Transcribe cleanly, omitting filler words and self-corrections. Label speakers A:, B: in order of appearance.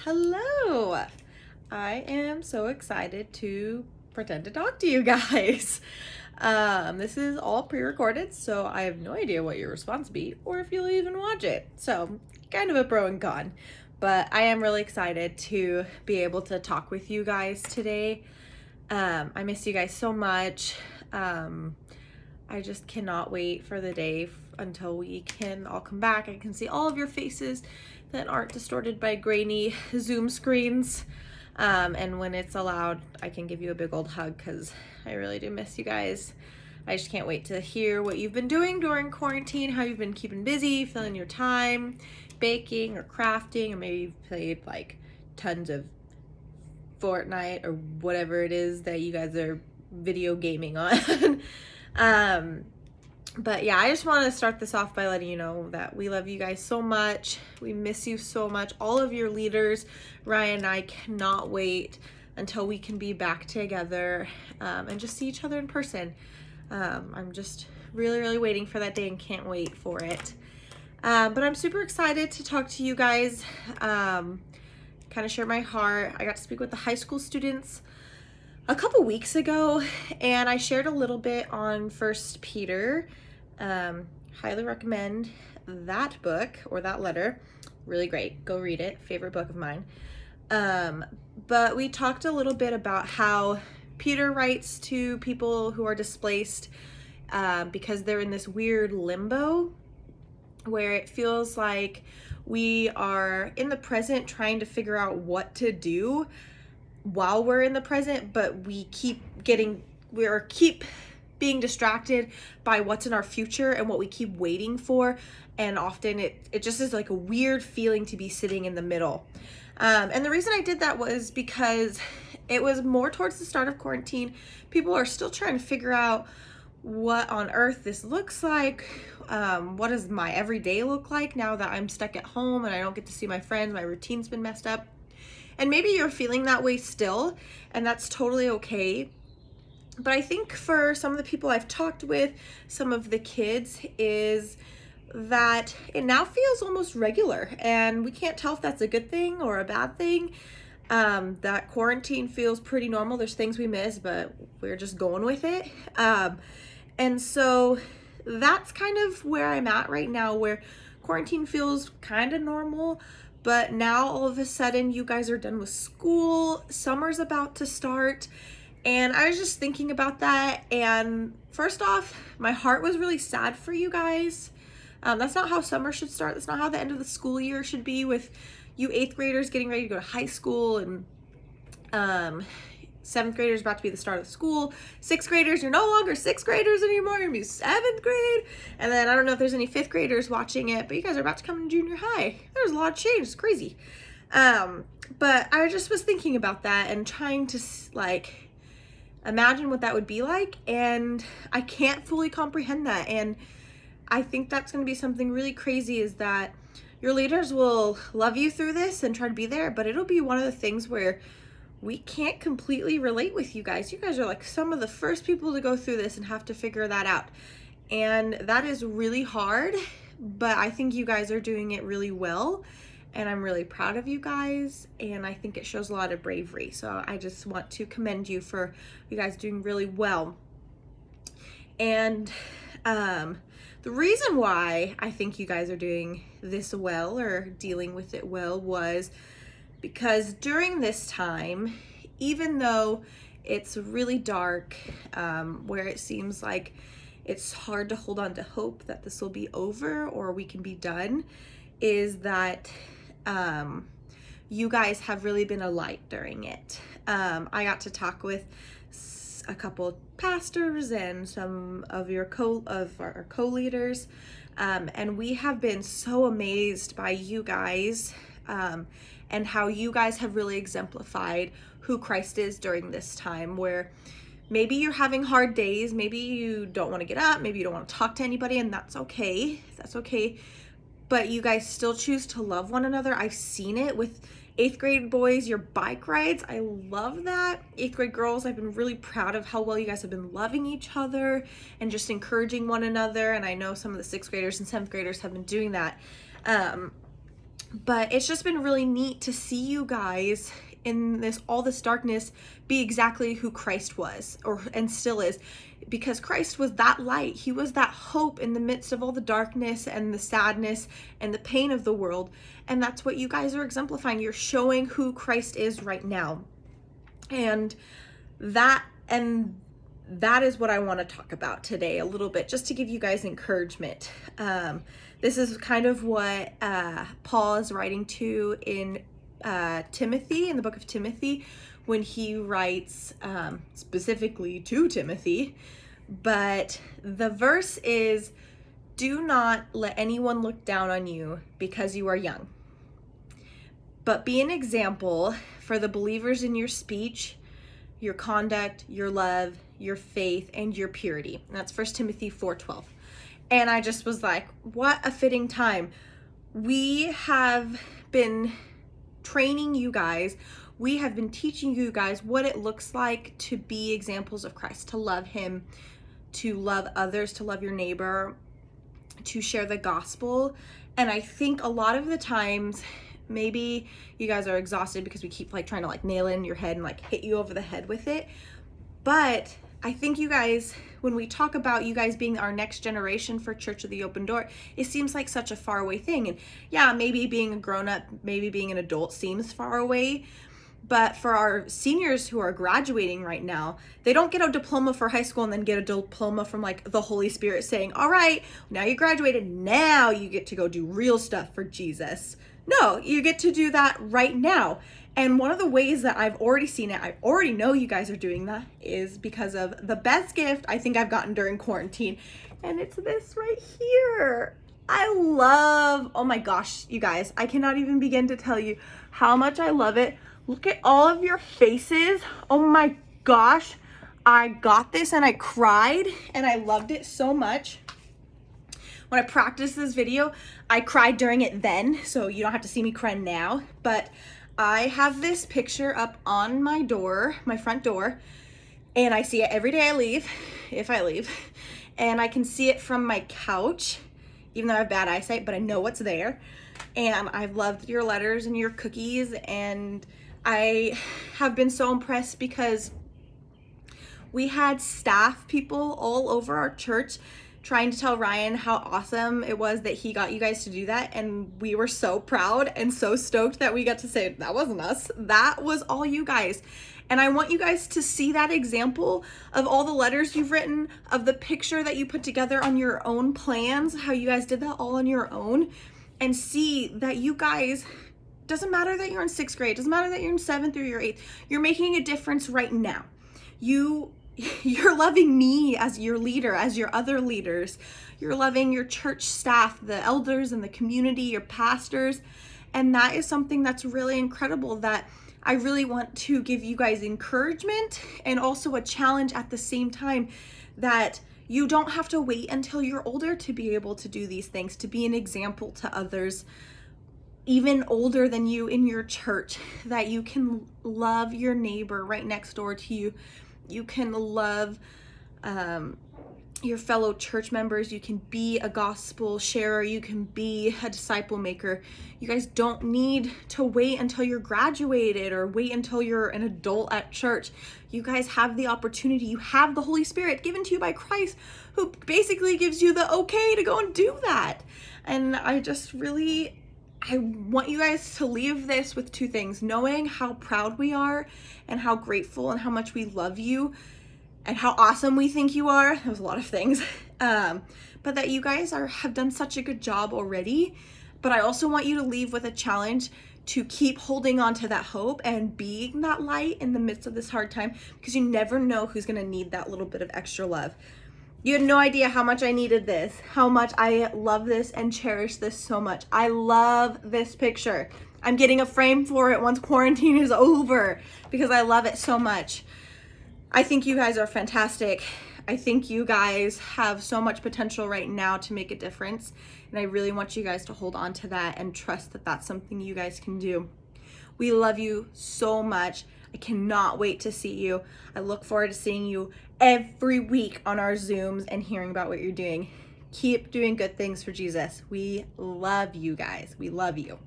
A: Hello! I am so excited to pretend to talk to you guys. This is all pre-recorded, so I have no idea what your response will be or if you'll even watch it. So, kind of a pro and con. But I am really excited to be able to talk with you guys today. I miss you guys so much. I just cannot wait for the day until we can all come back. I can see all of your faces that aren't distorted by grainy Zoom screens. And when it's allowed, I can give you a big old hug because I really do miss you guys. I just can't wait to hear what you've been doing during quarantine, how you've been keeping busy, filling your time, baking or crafting, or maybe you've played like tons of Fortnite or whatever it is that you guys are video gaming on. But yeah, I just want to start this off by letting you know that we love you guys so much. We miss you so much. All of your leaders, Ryan and I cannot wait until we can be back together and just see each other in person. I'm just really waiting for that day and can't wait for it. But I'm super excited to talk to you guys, kind of share my heart. I got to speak with the high school students a couple weeks ago, and I shared a little bit on First Peter. Highly recommend that book or that letter. Really great. Go read it. Favorite book of mine. But we talked a little bit about how Peter writes to people who are displaced because they're in this weird limbo where it feels like we are in the present trying to figure out what to do while we're in the present, but we keep being distracted by what's in our future and what we keep waiting for, and often it just is like a weird feeling to be sitting in the middle. And the reason I did that was because it was more towards the start of quarantine. People are still trying to figure out what on earth this looks like. What does my everyday look like now that I'm stuck at home and I don't get to see my friends? My routine's been messed up. And maybe you're feeling that way still, and that's totally okay. But I think for some of the people I've talked with, some of the kids, is that it now feels almost regular, and we can't tell if that's a good thing or a bad thing. That quarantine feels pretty normal. There's things we miss, but we're just going with it. And so that's kind of where I'm at right now, where quarantine feels kind of normal. But now all of a sudden you guys are done with school, summer's about to start, and I was just thinking about that. And first off, my heart was really sad for you guys. That's not how summer should start. That's not how the end of the school year should be, with you 8th graders getting ready to go to high school, and 7th graders about to be the start of school. 6th graders, you're no longer 6th graders anymore, you're gonna be 7th grade. And then I don't know if there's any 5th graders watching it, but you guys are about to come to junior high. There's a lot of change, it's crazy. But I just was thinking about that and trying to like imagine what that would be like, and I can't fully comprehend that. And I think that's gonna be something really crazy, is that your leaders will love you through this and try to be there, but it'll be one of the things where we can't completely relate with you guys. You guys are like some of the first people to go through this and have to figure that out. And that is really hard, but I think you guys are doing it really well. And I'm really proud of you guys. And I think it shows a lot of bravery. So I just want to commend you for you guys doing really well. And the reason why I think you guys are doing this well or dealing with it well was because during this time, even though it's really dark, where it seems like it's hard to hold on to hope that this will be over or we can be done, is that you guys have really been a light during it. I got to talk with a couple pastors and some of our co-leaders, and we have been so amazed by you guys, and how you guys have really exemplified who Christ is during this time, where maybe you're having hard days, maybe you don't want to get up, maybe you don't want to talk to anybody, and that's okay. That's okay. But you guys still choose to love one another. I've seen it with 8th grade boys, your bike rides. I love that. 8th grade girls, I've been really proud of how well you guys have been loving each other and just encouraging one another. And I know some of the 6th graders and 7th graders have been doing that. But it's just been really neat to see you guys in all this darkness be exactly who Christ was and still is, because Christ was that light. He was that hope in the midst of all the darkness and the sadness and the pain of the world. And that's what you guys are exemplifying. You're showing who Christ is right now. And that is what I want to talk about today a little bit, just to give you guys encouragement. This is kind of what Paul is writing to in Timothy, in the book of Timothy, when he writes specifically to Timothy. But the verse is, "Do not let anyone look down on you because you are young, but be an example for the believers in your speech, your conduct, your love, your faith, and your purity." And that's 1 Timothy 4:12. And I just was like, what a fitting time. We have been training you guys. We have been teaching you guys what it looks like to be examples of Christ, to love him, to love others, to love your neighbor, to share the gospel. And I think a lot of the times, maybe you guys are exhausted because we keep trying to nail it in your head and hit you over the head with it. But I think you guys, when we talk about you guys being our next generation for Church of the Open Door, it seems like such a far away thing. And yeah, maybe being a grown up, maybe being an adult seems far away. But for our seniors who are graduating right now, they don't get a diploma for high school and then get a diploma from the Holy Spirit saying, all right, now you graduated, now you get to go do real stuff for Jesus. No, you get to do that right now. And one of the ways that I've already seen it, I already know you guys are doing that, is because of the best gift I think I've gotten during quarantine. And it's this right here. Oh my gosh, you guys, I cannot even begin to tell you how much I love it. Look at all of your faces. Oh my gosh, I got this and I cried and I loved it so much. When I practiced this video, I cried during it then, so you don't have to see me cry now. But I have this picture up on my door, my front door, and I see it every day I leave, if I leave. And I can see it from my couch, even though I have bad eyesight, but I know what's there. And I've loved your letters and your cookies, and I have been so impressed because we had staff people all over our church trying to tell Ryan how awesome it was that he got you guys to do that. And we were so proud and so stoked that we got to say, that wasn't us. That was all you guys. And I want you guys to see that example of all the letters you've written, of the picture that you put together on your own plans, how you guys did that all on your own, and see that you guys, doesn't matter that you're in 6th grade, doesn't matter that you're in 7th or you're 8th, you're making a difference right now. You're loving me as your leader, as your other leaders. You're loving your church staff, the elders and the community, your pastors. And that is something that's really incredible, that I really want to give you guys encouragement and also a challenge at the same time, that you don't have to wait until you're older to be able to do these things, to be an example to others, even older than you in your church, that you can love your neighbor right next door to you. You can love your fellow church members. You can be a gospel sharer. You can be a disciple maker. You guys don't need to wait until you're graduated or wait until you're an adult at church. You guys have the opportunity. You have the Holy Spirit given to you by Christ, who basically gives you the okay to go and do that. And I want you guys to leave this with 2 things: knowing how proud we are and how grateful and how much we love you and how awesome we think you are. That was a lot of things. But that you guys have done such a good job already. But I also want you to leave with a challenge to keep holding on to that hope and being that light in the midst of this hard time, because you never know who's going to need that little bit of extra love. You had no idea how much I needed this, how much I love this and cherish this so much. I love this picture. I'm getting a frame for it once quarantine is over because I love it so much. I think you guys are fantastic. I think you guys have so much potential right now to make a difference. And I really want you guys to hold on to that and trust that that's something you guys can do. We love you so much. I cannot wait to see you. I look forward to seeing you every week on our Zooms and hearing about what you're doing. Keep doing good things for Jesus. We love you guys. We love you.